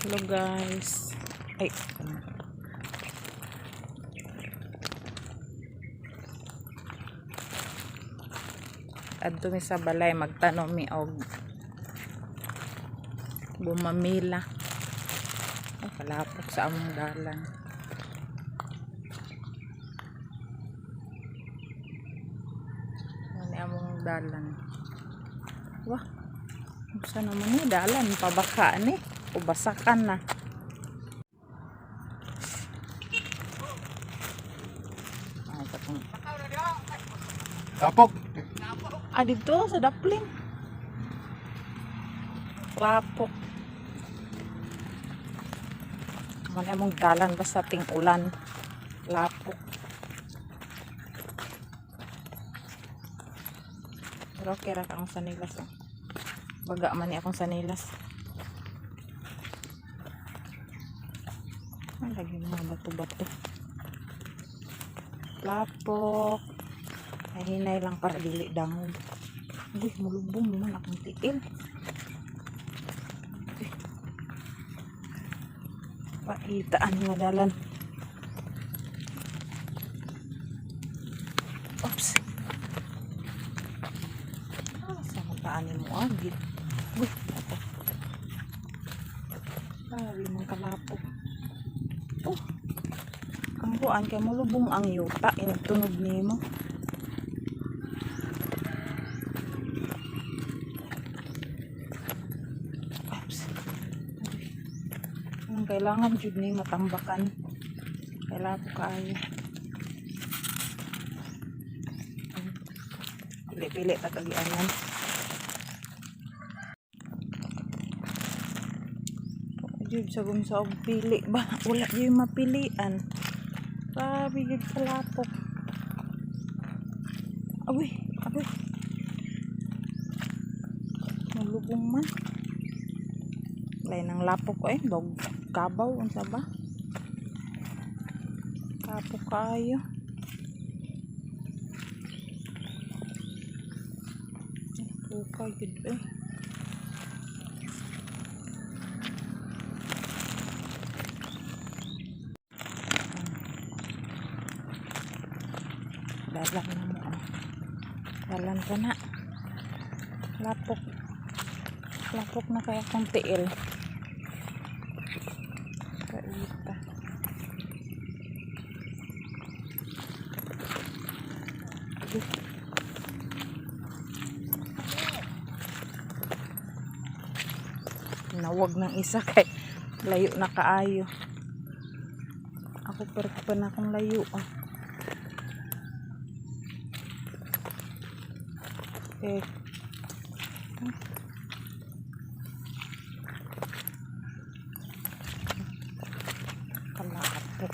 Hello guys. Ay. Adto mi sa balay magtanom mi og bumamila. Ay kalapok sa among dalan. Ani among dalan. Wah. Saan naman ni dalan pabaka ni o basakan na. Tapok. Dito sa dapling. Lapok. Mali among dalan basta ting ulan. Lapok. Pero okay ra akong sanilas. Baga man ni akong sanilas. Lagi mga bato-bato. Lapok. Ay hinay lang para dili dangog. Uy, mulubong naman akong tiil. Paitaan nga dalan. Oops. Sama paanin mo agi. Uy, ako. Sabi mong kalapok. Oh. Kampuan kay mulubong ang yuta. Inagtunog nimo. Kailangan jud ni matambakan. Kailangan ko kaya. Pili-pili ta kagianan. Jud sa gumsa og pili ba? Wala jud mapilian. Grabe jud kalapok. Agoy, agoy. Malubong man. Lain ang lapok ko dog kabaw unsa ba? Kapok kayo. Puka gid Dalan na mo. Dalan ko na. Lapok. Lapok na kaya kong tiil. Kaita. Nawag ng isa kay layo na kaayo. Ako pero pa na akong layo. Kalapok.